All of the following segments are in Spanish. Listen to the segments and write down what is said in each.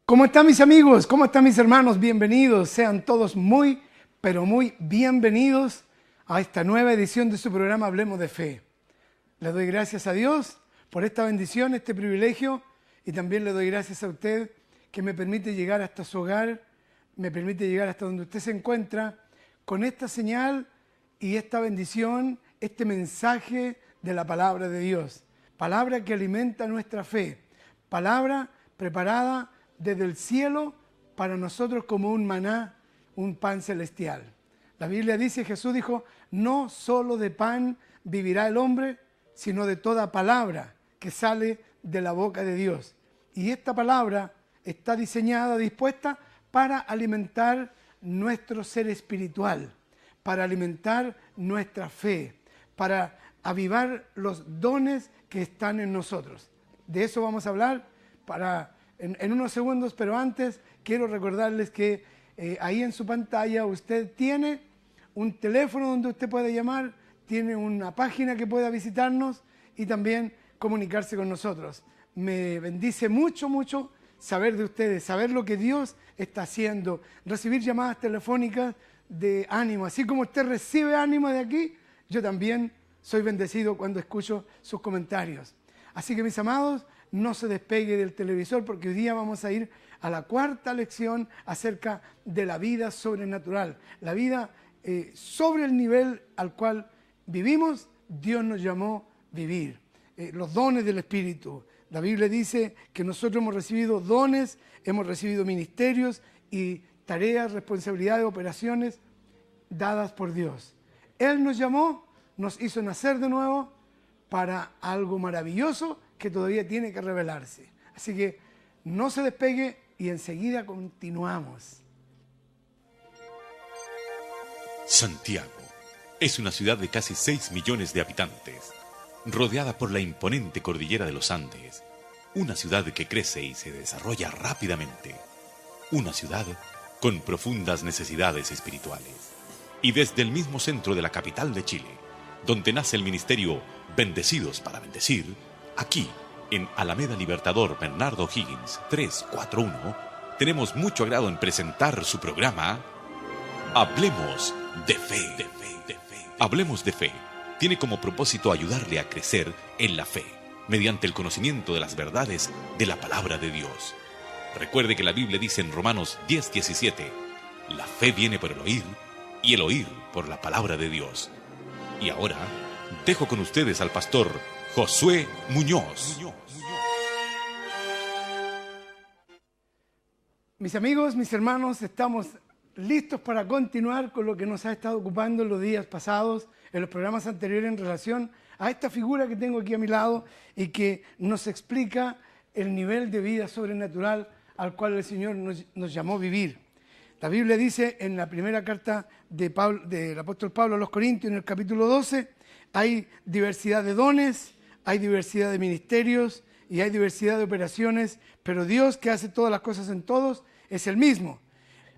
¿Cómo están mis amigos? ¿Cómo están mis hermanos? Bienvenidos. Sean todos muy, pero muy bienvenidos a esta nueva edición de su programa Hablemos de Fe. Le doy gracias a Dios por esta bendición, este privilegio, y también le doy gracias a usted que me permite llegar hasta su hogar, me permite llegar hasta donde usted se encuentra con esta señal y esta bendición, este mensaje de la palabra de Dios. Palabra que alimenta nuestra fe, palabra preparada desde el cielo para nosotros como un maná, un pan celestial. La Biblia dice, Jesús dijo, no solo de pan vivirá el hombre, sino de toda palabra que sale de la boca de Dios. Y esta palabra está diseñada, dispuesta para alimentar nuestro ser espiritual, para alimentar nuestra fe, para avivar los dones que están en nosotros. De eso vamos a hablar en unos segundos, pero antes quiero recordarles que ahí en su pantalla usted tiene un teléfono donde usted puede llamar, tiene una página que pueda visitarnos y también comunicarse con nosotros. Me bendice mucho, mucho saber de ustedes, saber lo que Dios está haciendo, recibir llamadas telefónicas de ánimo. Así como usted recibe ánimo de aquí, yo también soy bendecido cuando escucho sus comentarios. Así que mis amados, no se despegue del televisor porque hoy día vamos a ir a la cuarta lección acerca de la vida sobrenatural. La vida sobre el nivel al cual vivimos, Dios nos llamó vivir. Los dones del Espíritu. La Biblia dice que nosotros hemos recibido dones, hemos recibido ministerios y tareas, responsabilidades, operaciones dadas por Dios. Él nos llamó, nos hizo nacer de nuevo para algo maravilloso que todavía tiene que revelarse. Así que no se despegue y enseguida continuamos. Santiago es una ciudad de casi 6 millones de habitantes, rodeada por la imponente cordillera de los Andes, una ciudad que crece y se desarrolla rápidamente, una ciudad con profundas necesidades espirituales. Y desde el mismo centro de la capital de Chile, donde nace el ministerio Bendecidos para Bendecir, aquí, en Alameda Libertador Bernardo O'Higgins 341, tenemos mucho agrado en presentar su programa Hablemos de Fe. Hablemos de Fe tiene como propósito ayudarle a crecer en la fe, mediante el conocimiento de las verdades de la palabra de Dios. Recuerde que la Biblia dice en Romanos 10:17, la fe viene por el oír, y el oír por la palabra de Dios. Y ahora, dejo con ustedes al pastor Josué Muñoz. Mis amigos, mis hermanos, estamos listos para continuar con lo que nos ha estado ocupando en los días pasados, en los programas anteriores en relación a esta figura que tengo aquí a mi lado y que nos explica el nivel de vida sobrenatural al cual el Señor nos llamó vivir. La Biblia dice en la primera carta del apóstol Pablo a los Corintios, en el capítulo 12, hay diversidad de dones, hay diversidad de ministerios y hay diversidad de operaciones, pero Dios, que hace todas las cosas en todos, es el mismo.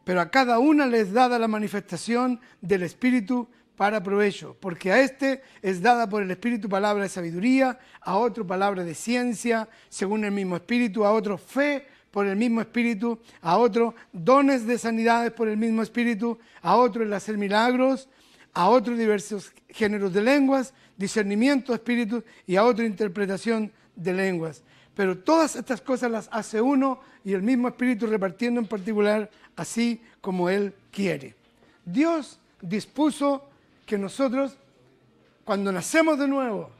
Pero a cada una les es dada la manifestación del Espíritu para provecho, porque a este es dada por el Espíritu palabra de sabiduría, a otro palabra de ciencia, según el mismo Espíritu, a otro fe por el mismo Espíritu, a otro dones de sanidades por el mismo Espíritu, a otro el hacer milagros, a otro diversos géneros de lenguas, discernimiento de espíritus y a otro interpretación de lenguas. Pero todas estas cosas las hace uno y el mismo Espíritu repartiendo en particular así como Él quiere. Dios dispuso que nosotros, cuando nacemos de nuevo,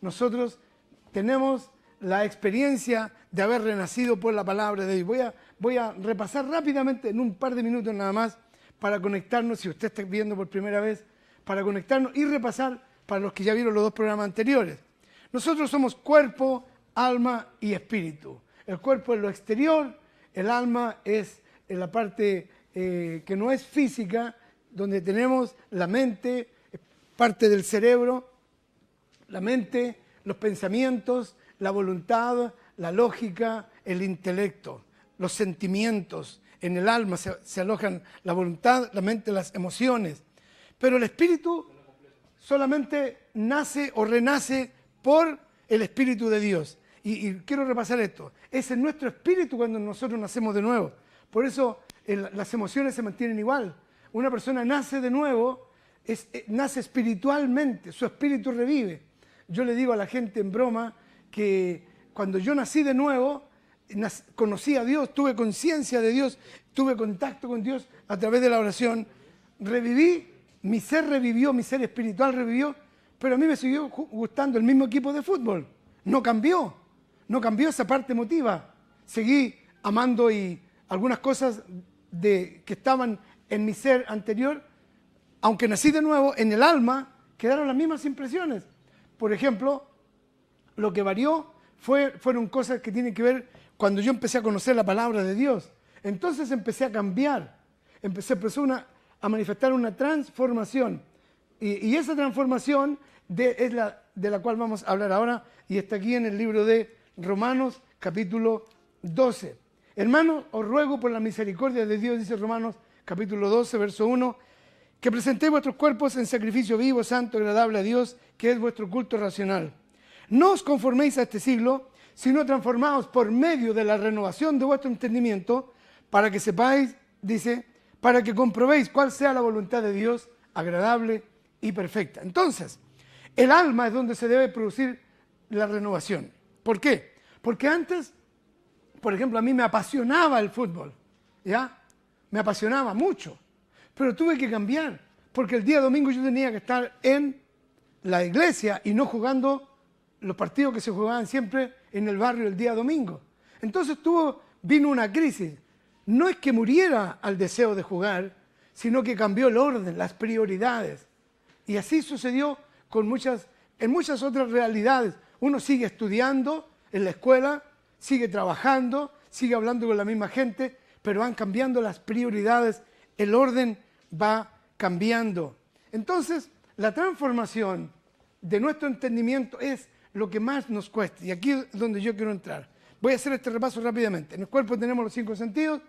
nosotros tenemos la experiencia de haber renacido por la palabra de Dios. Voy a repasar rápidamente en un par de minutos nada más para conectarnos, si usted está viendo por primera vez, para conectarnos y repasar para los que ya vieron los dos programas anteriores. Nosotros somos cuerpo, alma y espíritu. El cuerpo es lo exterior, el alma es en la parte que no es física, donde tenemos la mente, parte del cerebro, la mente, los pensamientos, la voluntad, la lógica, el intelecto, los sentimientos. En el alma se alojan la voluntad, la mente, las emociones. Pero el espíritu solamente nace o renace por el Espíritu de Dios. y quiero repasar esto, es en nuestro espíritu cuando nosotros nacemos de nuevo. Por eso las emociones se mantienen igual. Una persona nace de nuevo, nace espiritualmente, su espíritu revive. Yo le digo a la gente en broma que cuando yo nací de nuevo, conocí a Dios, tuve conciencia de Dios, tuve contacto con Dios a través de la oración, reviví, mi ser revivió, mi ser espiritual revivió, pero a mí me siguió gustando el mismo equipo de fútbol. No cambió esa parte emotiva. Seguí amando y algunas cosas que estaban en mi ser anterior, aunque nací de nuevo, en el alma quedaron las mismas impresiones. Por ejemplo, lo que varió fueron cosas que tienen que ver cuando yo empecé a conocer la palabra de Dios. Entonces empecé a cambiar, empezó a manifestar una transformación. Y esa transformación es de la cual vamos a hablar ahora, y está aquí en el libro de Romanos, capítulo 12. Hermanos, os ruego por la misericordia de Dios, dice Romanos, capítulo 12, verso 1, que presentéis vuestros cuerpos en sacrificio vivo, santo, agradable a Dios, que es vuestro culto racional. No os conforméis a este siglo, sino transformaos por medio de la renovación de vuestro entendimiento, para que sepáis, dice, para que comprobéis cuál sea la voluntad de Dios, agradable y perfecta. Entonces, el alma es donde se debe producir la renovación. ¿Por qué? Porque antes, por ejemplo, a mí me apasionaba el fútbol, ¿ya? Me apasionaba mucho, pero tuve que cambiar, porque el día domingo yo tenía que estar en la iglesia y no jugando los partidos que se jugaban siempre en el barrio el día domingo. Entonces vino una crisis. No es que muriera al deseo de jugar, sino que cambió el orden, las prioridades. Y así sucedió en muchas otras realidades. Uno sigue estudiando en la escuela, sigue trabajando, sigue hablando con la misma gente, pero van cambiando las prioridades, el orden va cambiando. Entonces, la transformación de nuestro entendimiento es lo que más nos cuesta. Y aquí es donde yo quiero entrar. Voy a hacer este repaso rápidamente. En el cuerpo tenemos los 5 sentidos,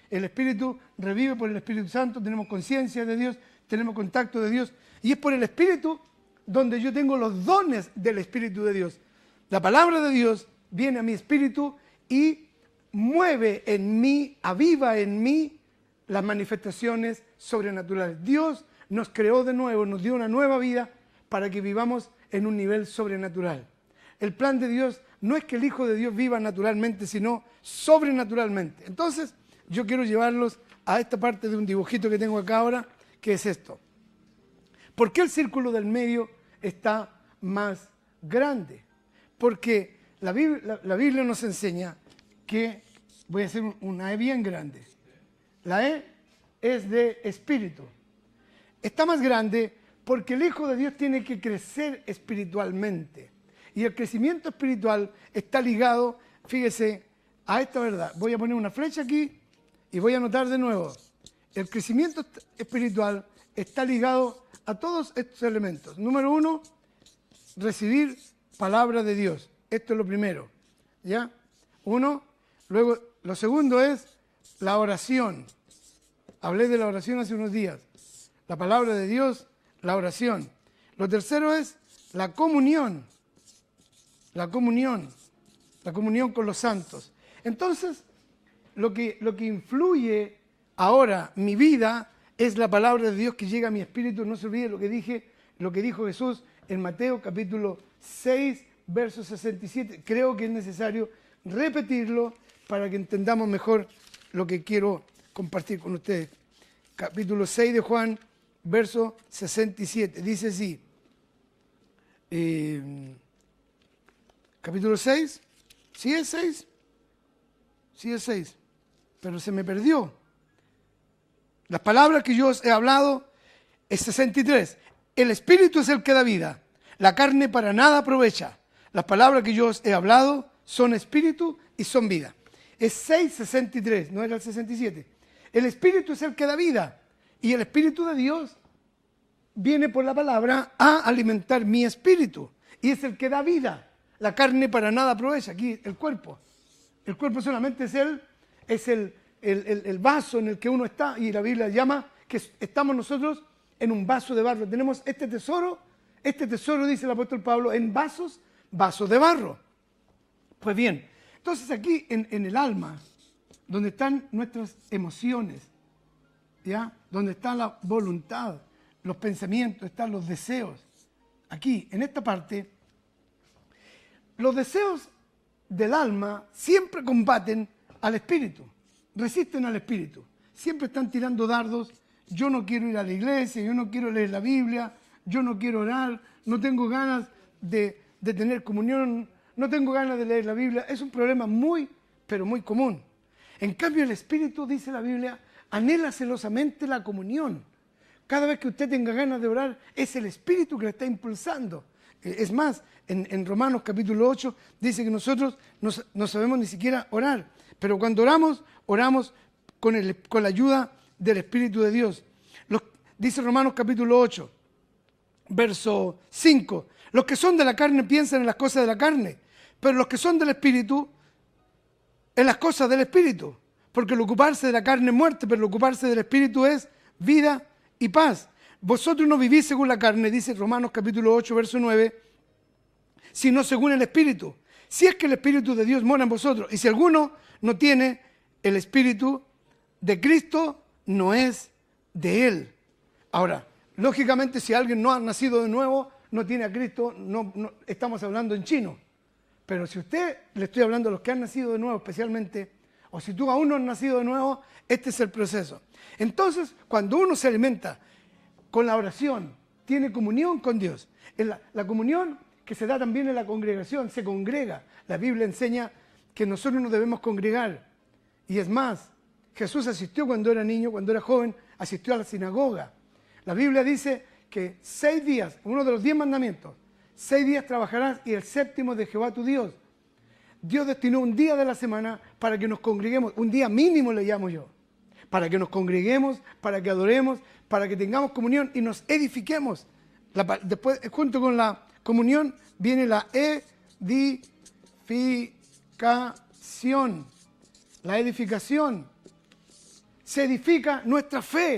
el espíritu revive por el Espíritu Santo, tenemos conciencia de Dios, tenemos contacto de Dios, y es por el espíritu donde yo tengo los dones del Espíritu de Dios. La palabra de Dios viene a mi espíritu y mueve en mí, aviva en mí las manifestaciones sobrenaturales. Dios nos creó de nuevo, nos dio una nueva vida para que vivamos en un nivel sobrenatural. El plan de Dios no es que el Hijo de Dios viva naturalmente, sino sobrenaturalmente. Entonces, yo quiero llevarlos a esta parte de un dibujito que tengo acá ahora, que es esto. ¿Por qué el círculo del medio está más grande? Porque la Biblia nos enseña que, voy a hacer una E bien grande, la E es de espíritu. Está más grande porque el Hijo de Dios tiene que crecer espiritualmente. Y el crecimiento espiritual está ligado, fíjese, a esta verdad. Voy a poner una flecha aquí y voy a anotar de nuevo. El crecimiento espiritual está ligado a todos estos elementos. Número 1, recibir palabra de Dios. Esto es lo primero, ¿ya? 1. Luego, lo segundo es la oración. Hablé de la oración hace unos días. La palabra de Dios, la oración. Lo tercero es la comunión. La comunión con los santos. Entonces, lo que influye ahora mi vida es la palabra de Dios que llega a mi espíritu. No se olvide lo que dijo Jesús en Mateo capítulo 6, verso 67. Creo que es necesario repetirlo para que entendamos mejor lo que quiero compartir con ustedes. Capítulo 6 de Juan, verso 67. Dice así. Capítulo 6. ¿Sí es 6? Sí es 6. Pero se me perdió. Las palabras que yo os he hablado es 63. El espíritu es el que da vida. La carne para nada aprovecha. Las palabras que yo os he hablado son espíritu y son vida. Es 6:63, no era el 67. El espíritu es el que da vida. Y el espíritu de Dios viene por la palabra a alimentar mi espíritu. Y es el que da vida. La carne para nada aprovecha. Aquí el cuerpo. El cuerpo solamente es el vaso en el que uno está. Y la Biblia llama que estamos nosotros en un vaso de barro. Tenemos este tesoro, dice el apóstol Pablo, en vasos de barro. Pues bien, entonces aquí en el alma, donde están nuestras emociones, ¿ya? Donde está la voluntad, los pensamientos, están los deseos. Aquí, en esta parte, los deseos del alma siempre combaten al espíritu, resisten al espíritu. Siempre están tirando dardos. Yo no quiero ir a la iglesia, yo no quiero leer la Biblia, yo no quiero orar, no tengo ganas de tener comunión, no tengo ganas de leer la Biblia. Es un problema muy, pero muy común. En cambio, el espíritu, dice la Biblia, anhela celosamente la comunión. Cada vez que usted tenga ganas de orar, es el espíritu que le está impulsando. Es más, en Romanos capítulo 8 dice que nosotros no sabemos ni siquiera orar, pero cuando oramos, oramos con la ayuda del Espíritu de Dios. Dice Romanos capítulo 8, verso 5, los que son de la carne piensan en las cosas de la carne, pero los que son del Espíritu, en las cosas del Espíritu, porque el ocuparse de la carne es muerte, pero el ocuparse del Espíritu es vida y paz. Vosotros no vivís según la carne, dice Romanos capítulo 8, verso 9, sino según el Espíritu. Si es que el Espíritu de Dios mora en vosotros, y si alguno no tiene el Espíritu de Cristo, no es de Él. Ahora, lógicamente, si alguien no ha nacido de nuevo, no tiene a Cristo, no estamos hablando en chino. Pero si usted, le estoy hablando a los que han nacido de nuevo especialmente, o si tú aún no has nacido de nuevo, este es el proceso. Entonces, cuando uno se alimenta con la oración, tiene comunión con Dios. La comunión que se da también en la congregación, se congrega. La Biblia enseña que nosotros nos debemos congregar. Y es más, Jesús asistió cuando era niño, cuando era joven, asistió a la sinagoga. La Biblia dice que 6 días, uno de los 10 mandamientos, 6 días trabajarás y el séptimo de Jehová tu Dios. Dios destinó un día de la semana para que nos congreguemos, un día mínimo le llamo yo, para que nos congreguemos, para que adoremos, para que tengamos comunión y nos edifiquemos. Después, junto con la comunión, viene la edificación. La edificación. Se edifica nuestra fe,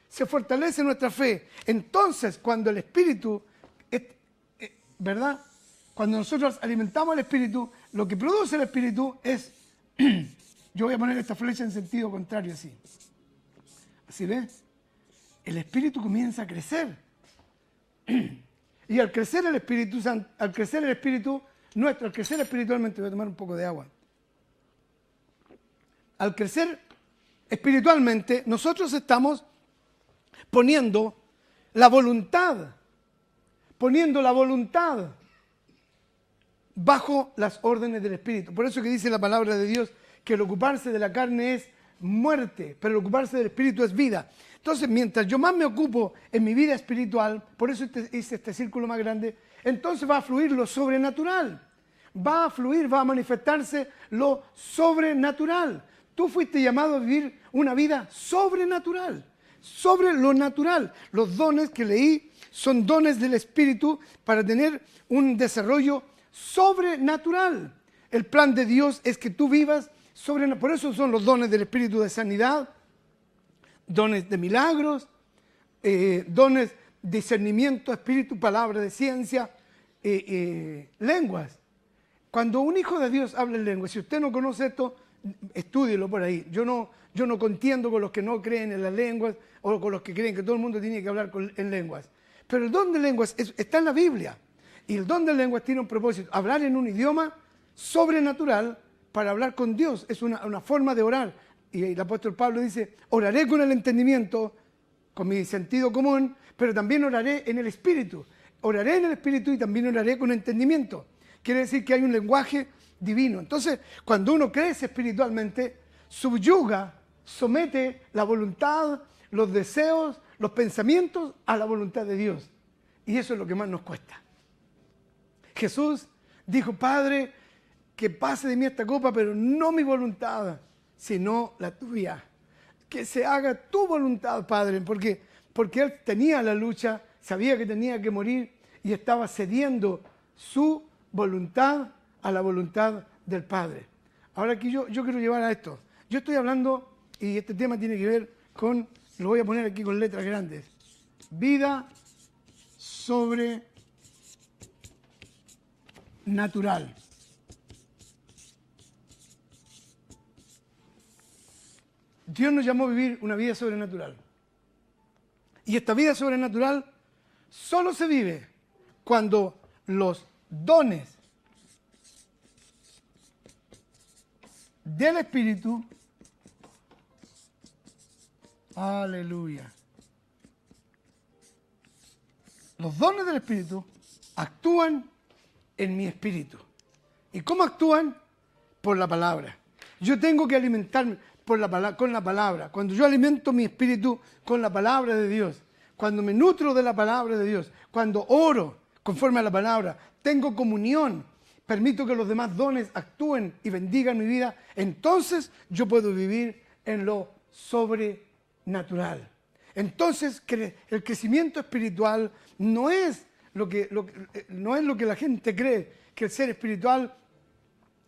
se fortalece nuestra fe. Entonces, cuando el Espíritu, ¿verdad? Cuando nosotros alimentamos al Espíritu, lo que produce el Espíritu es, yo voy a poner esta flecha en sentido contrario así. ¿Así ves? El Espíritu comienza a crecer. Y al crecer el Espíritu Santo, al crecer el Espíritu nuestro, al crecer espiritualmente, voy a tomar un poco de agua. Al crecer espiritualmente, nosotros estamos poniendo la voluntad bajo las órdenes del Espíritu. Por eso que dice la palabra de Dios que el ocuparse de la carne es muerte, pero el ocuparse del Espíritu es vida. Entonces, mientras yo más me ocupo en mi vida espiritual, por eso hice este círculo más grande, entonces va a fluir lo sobrenatural. Va a fluir, va a manifestarse lo sobrenatural. Tú fuiste llamado a vivir una vida sobrenatural, sobre lo natural. Los dones que leí son dones del Espíritu para tener un desarrollo sobrenatural. El plan de Dios es que tú vivas sobrenatural. Por eso son los dones del Espíritu de sanidad, dones de milagros, dones de discernimiento, espíritu, palabra de ciencia, lenguas. Cuando un hijo de Dios habla en lenguas, si usted no conoce esto, estúdielo por ahí. Yo no contiendo con los que no creen en las lenguas o con los que creen que todo el mundo tiene que hablar en lenguas. Pero el don de lenguas está en la Biblia. Y el don de lenguas tiene un propósito, hablar en un idioma sobrenatural para hablar con Dios. Es una forma de orar. Y el apóstol Pablo dice, oraré con el entendimiento, con mi sentido común, pero también oraré en el Espíritu. Oraré en el Espíritu y también oraré con entendimiento. Quiere decir que hay un lenguaje divino. Entonces, cuando uno crece espiritualmente, subyuga, somete la voluntad, los deseos, los pensamientos a la voluntad de Dios. Y eso es lo que más nos cuesta. Jesús dijo, Padre, que pase de mí esta copa, pero no mi voluntad, sino la tuya. Que se haga tu voluntad, Padre, porque Él tenía la lucha, sabía que tenía que morir y estaba cediendo su voluntad a la voluntad del Padre. Ahora aquí yo quiero llevar a esto. Yo estoy hablando, y este tema tiene que ver con, lo voy a poner aquí con letras grandes, vida sobrenatural. Dios nos llamó a vivir una vida sobrenatural. Y esta vida sobrenatural solo se vive cuando los dones del Espíritu, aleluya, los dones del Espíritu actúan en mi espíritu. ¿Y cómo actúan? Por la palabra. Yo tengo que alimentarme con la palabra. Cuando yo alimento mi espíritu con la palabra de Dios, cuando me nutro de la palabra de Dios, cuando oro conforme a la palabra, tengo comunión, permito que los demás dones actúen y bendigan mi vida, entonces yo puedo vivir en lo sobrenatural. Entonces el crecimiento espiritual no es lo que la gente cree, que el ser espiritual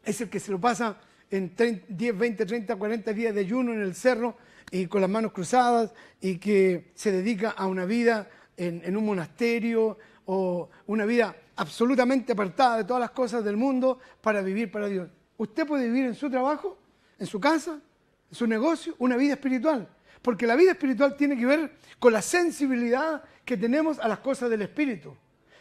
es el que se lo pasa en 10, 20, 30, 40 días de ayuno en el cerro y con las manos cruzadas y que se dedica a una vida en un monasterio o una vida absolutamente apartada de todas las cosas del mundo para vivir para Dios. Usted puede vivir en su trabajo, en su casa, en su negocio, una vida espiritual. Porque la vida espiritual tiene que ver con la sensibilidad que tenemos a las cosas del Espíritu.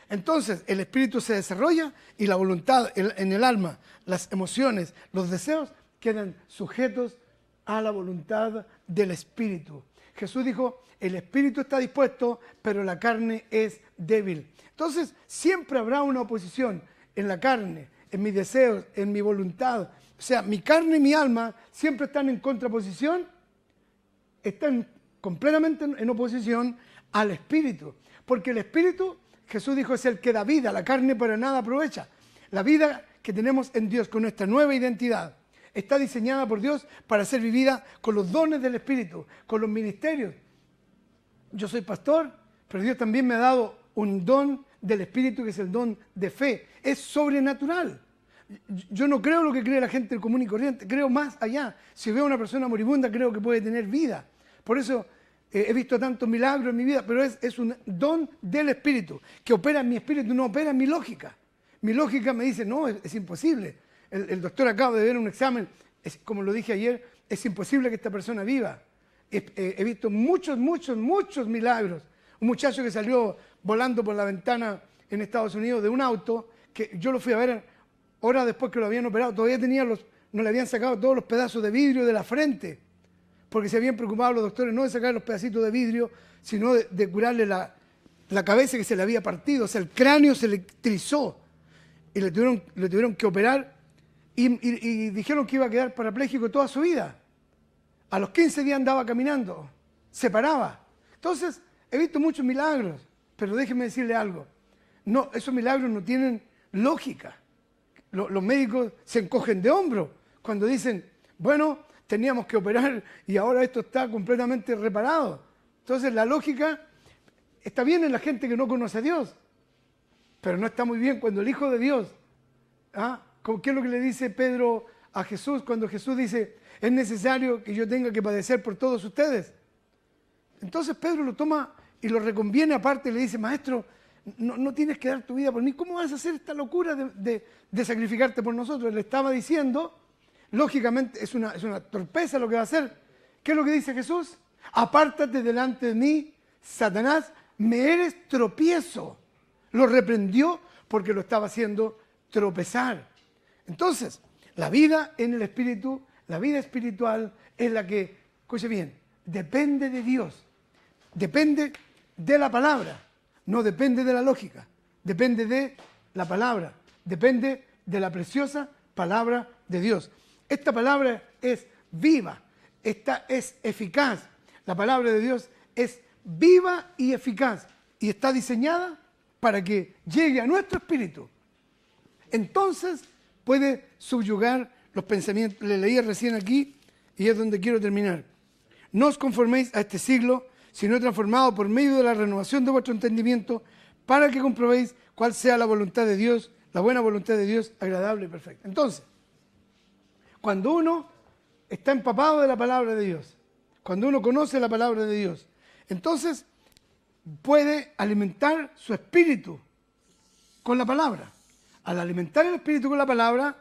Entonces, el Espíritu se desarrolla y la voluntad en el alma, las emociones, los deseos quedan sujetos a la voluntad del Espíritu. Jesús dijo, el Espíritu está dispuesto, pero la carne es débil. Entonces, siempre habrá una oposición en la carne, en mis deseos, en mi voluntad. O sea, mi carne y mi alma siempre están en contraposición, están completamente en oposición al Espíritu. Porque el Espíritu, Jesús dijo, es el que da vida, la carne para nada aprovecha. La vida que tenemos en Dios con nuestra nueva identidad está diseñada por Dios para ser vivida con los dones del Espíritu, con los ministerios. Yo soy pastor, pero Dios también me ha dado un don del Espíritu que es el don de fe. Es sobrenatural. Yo no creo lo que cree la gente común y corriente, creo más allá. Si veo a una persona moribunda, creo que puede tener vida. Por eso he visto tantos milagros en mi vida, pero es un don del Espíritu, que opera en mi espíritu, no opera en mi lógica. Mi lógica me dice, no, es imposible. El doctor acaba de ver un examen, como lo dije ayer, es imposible que esta persona viva. He visto muchos milagros. Un muchacho que salió volando por la ventana en Estados Unidos de un auto, que yo lo fui a ver horas después que lo habían operado, todavía no le habían sacado todos los pedazos de vidrio de la frente, porque se habían preocupado los doctores no de sacar los pedacitos de vidrio, sino de curarle la cabeza que se le había partido. O sea, el cráneo se le trizó y le tuvieron que operar y dijeron que iba a quedar parapléjico toda su vida. A los 15 días andaba caminando, se paraba. Entonces, he visto muchos milagros, pero déjeme decirle algo. No, esos milagros no tienen lógica. Los médicos se encogen de hombro cuando dicen, bueno, teníamos que operar y ahora esto está completamente reparado. Entonces la lógica está bien en la gente que no conoce a Dios, pero no está muy bien cuando el Hijo de Dios, ¿qué es lo que le dice Pedro a Jesús cuando Jesús dice, es necesario que yo tenga que padecer por todos ustedes? Entonces Pedro lo toma y lo reconviene aparte y le dice, maestro, no tienes que dar tu vida por mí. ¿Cómo vas a hacer esta locura de sacrificarte por nosotros? Le estaba diciendo, lógicamente es una torpeza lo que va a hacer. ¿Qué es lo que dice Jesús? Apártate delante de mí, Satanás, me eres tropiezo. Lo reprendió porque lo estaba haciendo tropezar. Entonces, la vida en el Espíritu, la vida espiritual es la que, escuche bien, depende de Dios, depende de la palabra. No depende de la lógica, depende de la palabra, depende de la preciosa palabra de Dios. Esta palabra es viva, esta es eficaz. La palabra de Dios es viva y eficaz y está diseñada para que llegue a nuestro espíritu. Entonces puede subyugar los pensamientos. Le leí recién aquí y es donde quiero terminar. No os conforméis a este siglo, sino transformado por medio de la renovación de vuestro entendimiento, para que comprobéis cuál sea la voluntad de Dios, la buena voluntad de Dios, agradable y perfecta. Entonces, cuando uno está empapado de la palabra de Dios, cuando uno conoce la palabra de Dios, entonces puede alimentar su espíritu con la palabra. Al alimentar el espíritu con la palabra,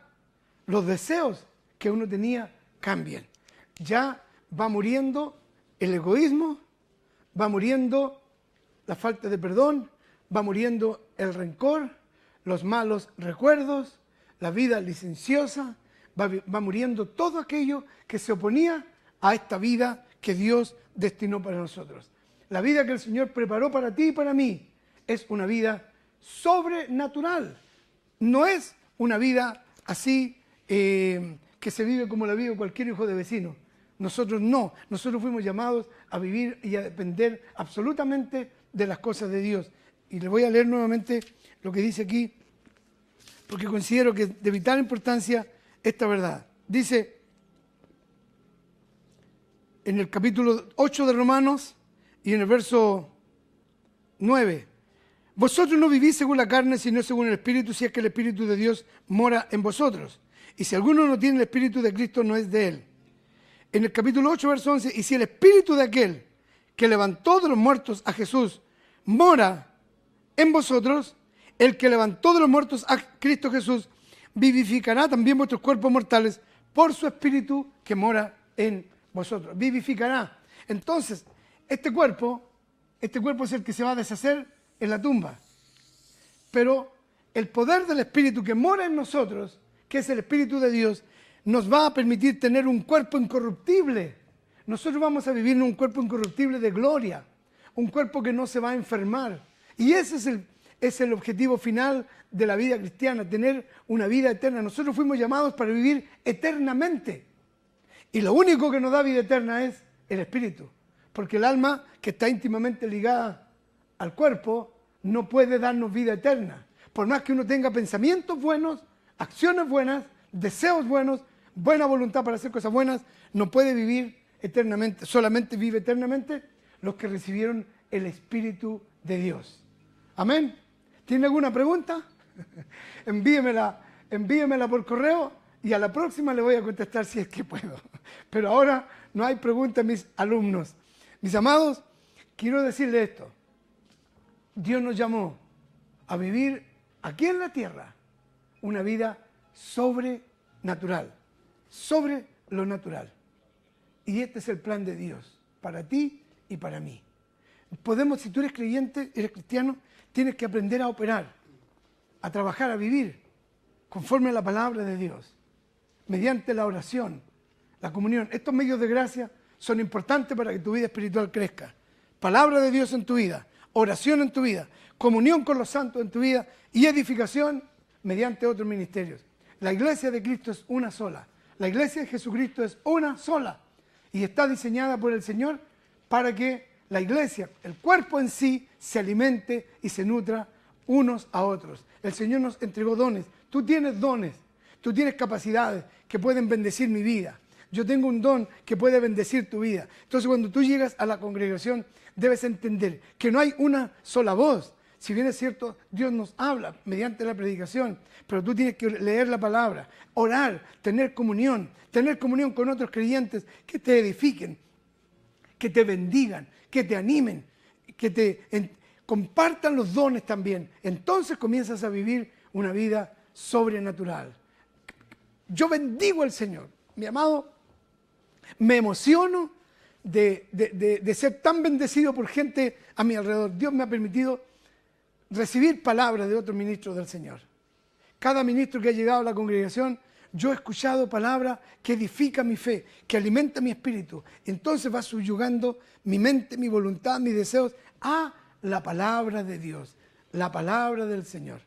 los deseos que uno tenía cambian. Ya va muriendo el egoísmo, va muriendo la falta de perdón, va muriendo el rencor, los malos recuerdos, la vida licenciosa, va muriendo todo aquello que se oponía a esta vida que Dios destinó para nosotros. La vida que el Señor preparó para ti y para mí es una vida sobrenatural. No es una vida así que se vive como la vive cualquier hijo de vecino. Nosotros no. Nosotros fuimos llamados a vivir y a depender absolutamente de las cosas de Dios. Y les voy a leer nuevamente lo que dice aquí, porque considero que es de vital importancia esta verdad. Dice en el capítulo 8 de Romanos y en el verso 9: vosotros no vivís según la carne, sino según el Espíritu, si es que el Espíritu de Dios mora en vosotros. Y si alguno no tiene el Espíritu de Cristo, no es de él. En el capítulo 8, verso 11: y si el Espíritu de aquel que levantó de los muertos a Jesús mora en vosotros, el que levantó de los muertos a Cristo Jesús vivificará también vuestros cuerpos mortales por su Espíritu que mora en vosotros. Vivificará. Entonces, este cuerpo es el que se va a deshacer en la tumba. Pero el poder del Espíritu que mora en nosotros, que es el Espíritu de Dios, nos va a permitir tener un cuerpo incorruptible. Nosotros vamos a vivir en un cuerpo incorruptible de gloria, un cuerpo que no se va a enfermar. Y ese es el objetivo final de la vida cristiana, tener una vida eterna. Nosotros fuimos llamados para vivir eternamente. Y lo único que nos da vida eterna es el Espíritu. Porque el alma, que está íntimamente ligada al cuerpo, no puede darnos vida eterna. Por más que uno tenga pensamientos buenos, acciones buenas, deseos buenos, buena voluntad para hacer cosas buenas, no puede vivir eternamente. Solamente vive eternamente los que recibieron el Espíritu de Dios. Amén. ¿Tiene alguna pregunta? Envíemela por correo y a la próxima le voy a contestar si es que puedo. Pero ahora no hay preguntas, mis alumnos. Mis amados, quiero decirles esto. Dios nos llamó a vivir aquí en la tierra una vida sobrenatural, sobre lo natural. Y este es el plan de Dios para ti y para mí. Si tú eres creyente, eres cristiano, tienes que aprender a operar, a trabajar, a vivir conforme a la palabra de Dios, mediante la oración, la comunión. Estos medios de gracia son importantes para que tu vida espiritual crezca. Palabra de Dios en tu vida, oración en tu vida, comunión con los santos en tu vida y edificación mediante otros ministerios. La iglesia de Cristo es una sola. La iglesia de Jesucristo es una sola. Y está diseñada por el Señor para que la iglesia, el cuerpo en sí, se alimente y se nutra unos a otros. El Señor nos entregó dones. Tú tienes dones, tú tienes capacidades que pueden bendecir mi vida. Yo tengo un don que puede bendecir tu vida. Entonces, cuando tú llegas a la congregación, debes entender que no hay una sola voz. Si bien es cierto, Dios nos habla mediante la predicación, pero tú tienes que leer la palabra, orar, tener comunión con otros creyentes que te edifiquen, que te bendigan, que te animen, que te compartan los dones también. Entonces comienzas a vivir una vida sobrenatural. Yo bendigo al Señor, mi amado, me emociono de ser tan bendecido por gente a mi alrededor. Dios me ha permitido recibir palabras de otros ministros del Señor. Cada ministro que ha llegado a la congregación, yo he escuchado palabras que edifican mi fe, que alimentan mi espíritu. Entonces va subyugando mi mente, mi voluntad, mis deseos a la palabra de Dios, la palabra del Señor.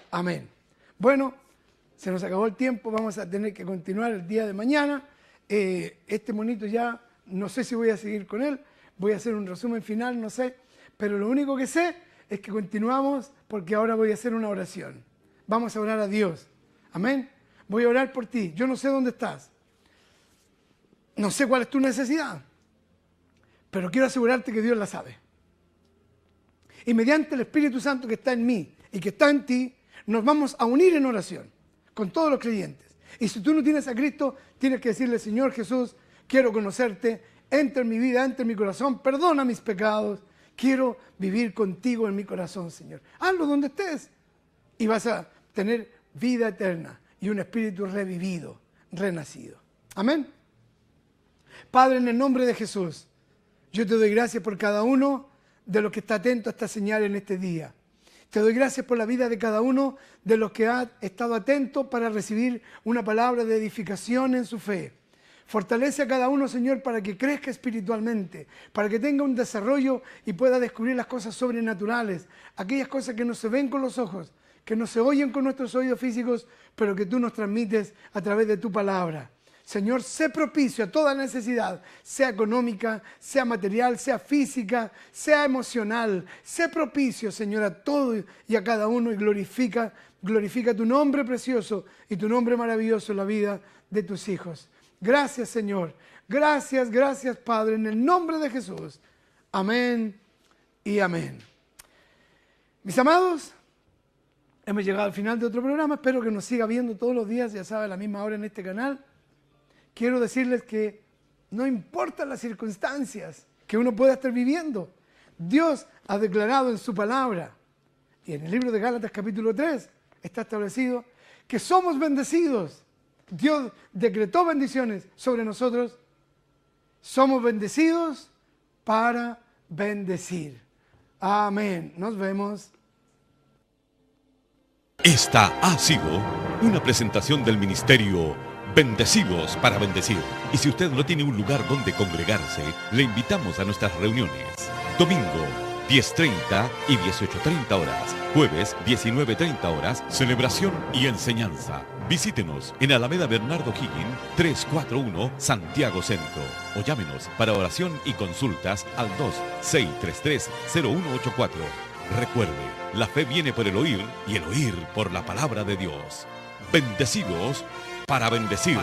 Amén. Bueno, se nos acabó el tiempo, vamos a tener que continuar el día de mañana. Este monito ya, no sé si voy a seguir con él, voy a hacer un resumen final, no sé, pero lo único que sé es que continuamos porque ahora voy a hacer una oración. Vamos a orar a Dios. Amén. Voy a orar por ti. Yo no sé dónde estás. No sé cuál es tu necesidad. Pero quiero asegurarte que Dios la sabe. Y mediante el Espíritu Santo que está en mí y que está en ti, nos vamos a unir en oración con todos los creyentes. Y si tú no tienes a Cristo, tienes que decirle: Señor Jesús, quiero conocerte, entra en mi vida, entra en mi corazón, perdona mis pecados, quiero vivir contigo en mi corazón, Señor. Hazlo donde estés y vas a tener vida eterna y un espíritu revivido, renacido. Amén. Padre, en el nombre de Jesús, yo te doy gracias por cada uno de los que está atento a esta señal en este día. Te doy gracias por la vida de cada uno de los que ha estado atento para recibir una palabra de edificación en su fe. Fortalece a cada uno, Señor, para que crezca espiritualmente, para que tenga un desarrollo y pueda descubrir las cosas sobrenaturales, aquellas cosas que no se ven con los ojos, que no se oyen con nuestros oídos físicos, pero que tú nos transmites a través de tu palabra. Señor, sé propicio a toda necesidad, sea económica, sea material, sea física, sea emocional. Sé propicio, Señor, a todo y a cada uno y glorifica tu nombre precioso y tu nombre maravilloso en la vida de tus hijos. Gracias, Señor. Gracias, gracias, Padre, en el nombre de Jesús. Amén y amén. Mis amados, hemos llegado al final de otro programa. Espero que nos siga viendo todos los días, ya sabe, a la misma hora en este canal. Quiero decirles que no importa las circunstancias que uno pueda estar viviendo, Dios ha declarado en su palabra, y en el libro de Gálatas capítulo 3 está establecido que somos bendecidos. Dios decretó bendiciones sobre nosotros. Somos bendecidos para bendecir. Amén. Nos vemos. Esta ha sido una presentación del ministerio Bendecidos para Bendecir. Y si usted no tiene un lugar donde congregarse, le invitamos a nuestras reuniones. Domingo, 10:30 y 18:30 horas. Jueves, 19:30 horas, celebración y enseñanza. Visítenos en Alameda Bernardo Higgin, 341, Santiago Centro. O llámenos para oración y consultas al 2-633-0184. Recuerde, la fe viene por el oír y el oír por la palabra de Dios. Bendecidos para bendecir.